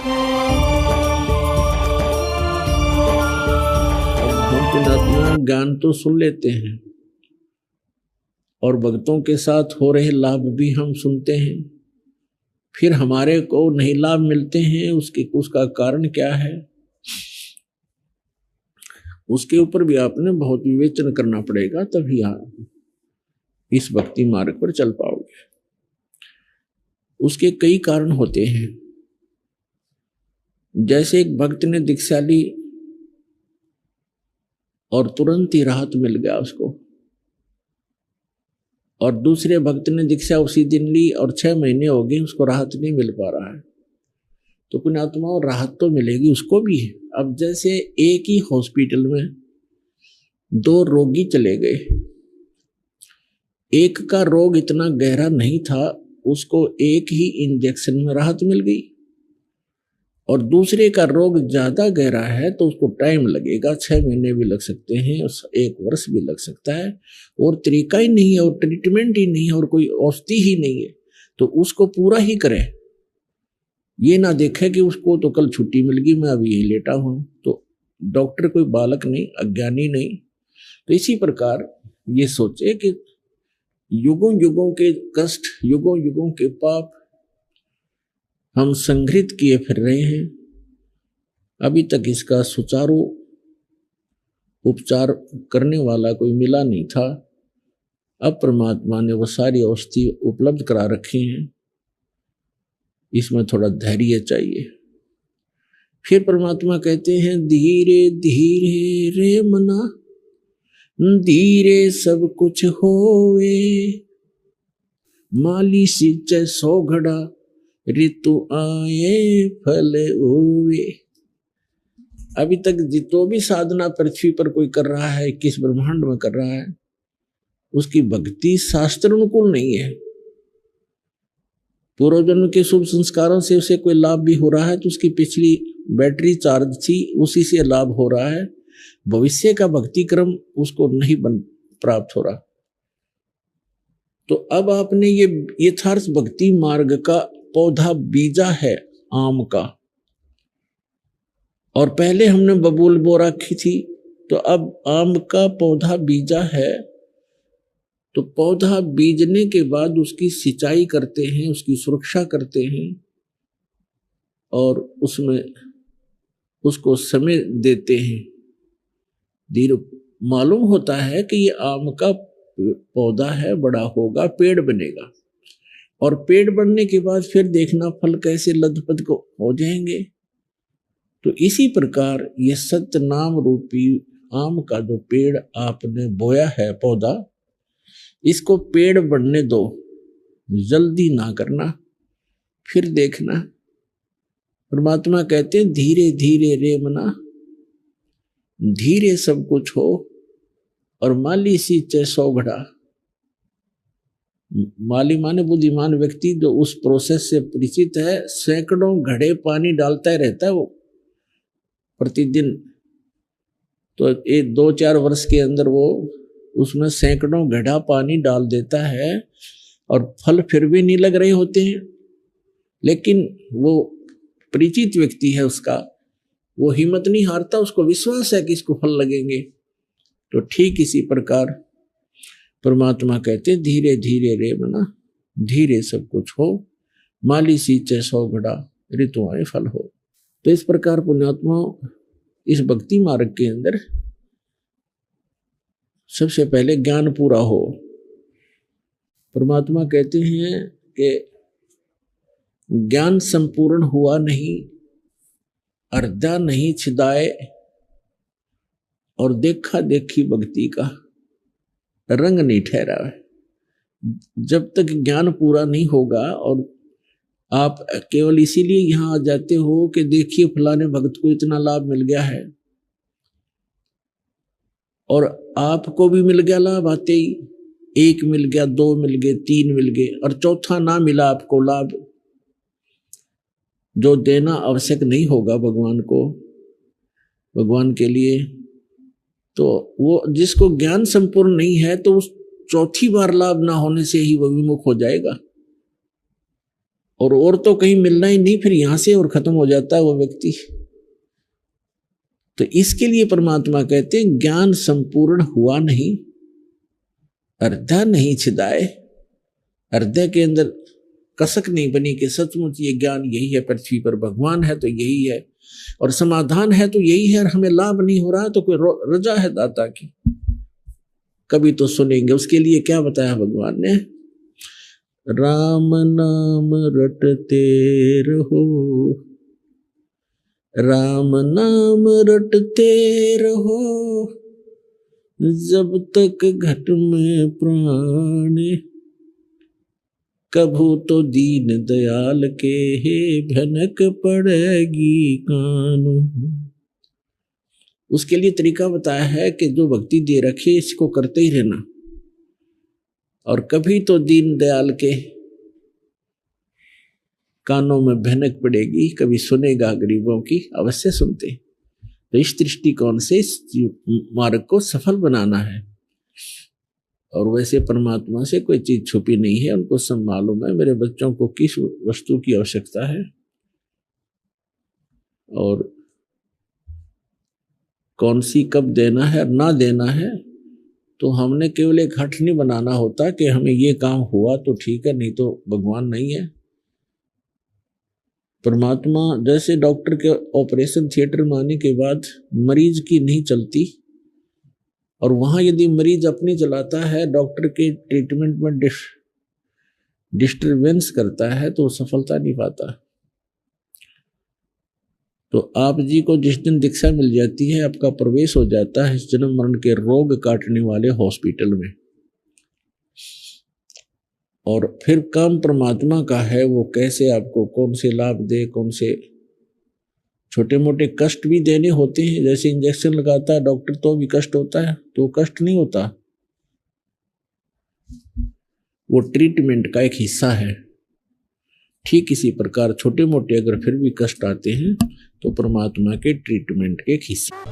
हम पुण्यात्मा ज्ञान तो सुन लेते हैं और भक्तों के साथ हो रहे लाभ भी हम सुनते हैं, फिर हमारे को नहीं लाभ मिलते हैं, उसका कारण क्या है, उसके ऊपर भी आपने बहुत विवेचन करना पड़ेगा, तभी आप इस भक्ति मार्ग पर चल पाओगे। उसके कई कारण होते हैं। जैसे एक भक्त ने दीक्षा ली और तुरंत ही राहत मिल गया उसको, और दूसरे भक्त ने दीक्षा उसी दिन ली और 6 महीने हो गए उसको राहत नहीं मिल पा रहा है, तो पुण्यात्मा राहत तो मिलेगी उसको भी है। अब जैसे एक ही हॉस्पिटल में 2 रोगी चले गए, एक का रोग इतना गहरा नहीं था, उसको एक ही इंजेक्शन में राहत मिल गई, और दूसरे का रोग ज्यादा गहरा है तो उसको टाइम लगेगा, 6 महीने भी लग सकते हैं, 1 वर्ष भी लग सकता है, और तरीका ही नहीं है और ट्रीटमेंट ही नहीं है और कोई औषधि ही नहीं है, तो उसको पूरा ही करें। ये ना देखे कि उसको तो कल छुट्टी मिल गई, मैं अभी यही लेटा हूं, तो डॉक्टर कोई बालक नहीं, अज्ञानी नहीं। तो इसी प्रकार ये सोचे कि युगों युगों के कष्ट, युगों युगों के पाप हम संग्रहित किए फिर रहे हैं, अभी तक इसका सुचारू उपचार करने वाला कोई मिला नहीं था। अब परमात्मा ने वो सारी औषधि उपलब्ध करा रखी हैं, इसमें थोड़ा धैर्य चाहिए। फिर परमात्मा कहते हैं धीरे धीरे रे मना, धीरे सब कुछ होवे, माली सिंचे 100 घड़ा, ऋतु आए फल होवे। अभी तक जितो भी साधना पृथ्वी पर कोई कर रहा है, किस ब्रह्मांड में कर रहा है, उसकी भक्ति शास्त्र अनुकूल नहीं है। पूर्व जन्म के शुभ संस्कारों से उसे कोई लाभ भी हो रहा है तो उसकी पिछली बैटरी चार्ज थी, उसी से लाभ हो रहा है, भविष्य का भक्ति क्रम उसको नहीं प्राप्त हो रहा। तो अब आपने ये यथार्थ भक्ति मार्ग का पौधा बीजा है आम का, और पहले हमने बबूल बो रखी थी, तो अब आम का पौधा बीजा है। तो पौधा बीजने के बाद उसकी सिंचाई करते हैं, उसकी सुरक्षा करते हैं, और उसमें उसको समय देते हैं। धीरे मालूम होता है कि ये आम का पौधा है, बड़ा होगा, पेड़ बनेगा, और पेड़ बनने के बाद फिर देखना फल कैसे लदपद को हो जाएंगे। तो इसी प्रकार ये सत्य नाम रूपी आम का जो पेड़ आपने बोया है पौधा, इसको पेड़ बढ़ने दो, जल्दी ना करना, फिर देखना। परमात्मा कहते हैं धीरे धीरे रे मना, धीरे सब कुछ हो, और माली सींचे 100 घड़ा। माली माने बुद्धिमान व्यक्ति जो उस प्रोसेस से परिचित है, सैकड़ों घड़े पानी डालता ही रहता है वो प्रतिदिन। तो 2-4 वर्ष के अंदर वो उसमें सैकड़ों घड़ा पानी डाल देता है, और फल फिर भी नहीं लग रहे होते हैं, लेकिन वो परिचित व्यक्ति है उसका, वो हिम्मत नहीं हारता, उसको विश्वास है कि इसको फल लगेंगे। तो ठीक इसी प्रकार परमात्मा कहते धीरे धीरे रे मना, धीरे सब कुछ हो, माली सींचे 100 घड़ा, ऋतु आए फल हो। तो इस प्रकार पुण्यात्मा इस भक्ति मार्ग के अंदर सबसे पहले ज्ञान पूरा हो। परमात्मा कहते हैं कि ज्ञान संपूर्ण हुआ नहीं, अर्धा नहीं छिदाए, और देखा देखी भक्ति का रंग नहीं ठहरा है। जब तक ज्ञान पूरा नहीं होगा, और आप केवल इसीलिए यहां आ जाते हो कि देखिए फलाने भक्त को इतना लाभ मिल गया है, और आपको भी मिल गया लाभ आते ही, 1 मिल गया, 2 मिल गए, 3 मिल गए, और चौथा ना मिला आपको लाभ, जो देना आवश्यक नहीं होगा भगवान को, भगवान के लिए। तो वो जिसको ज्ञान संपूर्ण नहीं है, तो उस चौथी बार लाभ ना होने से ही वो विमुख हो जाएगा। और तो कहीं मिलना ही नहीं, फिर यहां से और खत्म हो जाता है वो व्यक्ति। तो इसके लिए परमात्मा कहते हैं ज्ञान संपूर्ण हुआ नहीं, हृदय नहीं छिदाए, हृदय के अंदर कसक नहीं बनी कि सचमुच ये ज्ञान यही है, पृथ्वी पर भगवान है तो यही है, और समाधान है तो यही है, और हमें लाभ नहीं हो रहा तो कोई रजा है दाता की। कभी तो सुनेंगे। उसके लिए क्या बताया भगवान ने, राम नाम रटते रहो, राम नाम रटते रहो, जब तक घट में प्राण, कभू तो दीन दयाल के हे भनक पड़ेगी कान। उसके लिए तरीका बताया है कि जो भक्ति दे रखे इसको करते ही रहना, और कभी तो दीन दयाल के कानों में भनक पड़ेगी, कभी सुनेगा गरीबों की, अवश्य सुनते। तो इस दृष्टिकोण से इस मार्ग को सफल बनाना है। और वैसे परमात्मा से कोई चीज छुपी नहीं है, उनको सब मालूम है मेरे बच्चों को किस वस्तु की आवश्यकता है और कौन सी कब देना है और ना देना है। तो हमने केवल एक हठ नहीं बनाना होता कि हमें ये काम हुआ तो ठीक है, नहीं तो भगवान नहीं है। परमात्मा जैसे डॉक्टर के ऑपरेशन थिएटर में आने के बाद मरीज की नहीं चलती, और वहां यदि मरीज अपनी चलाता है, डॉक्टर के ट्रीटमेंट में डिस्टरबेंस करता है, तो सफलता नहीं पाता। तो आप जी को जिस दिन दीक्षा मिल जाती है, आपका प्रवेश हो जाता है जन्म मरण के रोग काटने वाले हॉस्पिटल में, और फिर काम परमात्मा का है, वो कैसे आपको कौन से लाभ दे, कौन से छोटे मोटे कष्ट भी देने होते हैं। जैसे इंजेक्शन लगाता है डॉक्टर तो भी कष्ट होता है, तो कष्ट नहीं होता, वो ट्रीटमेंट का एक हिस्सा है। ठीक इसी प्रकार छोटे मोटे अगर फिर भी कष्ट आते हैं तो परमात्मा के ट्रीटमेंट के एक हिस्सा।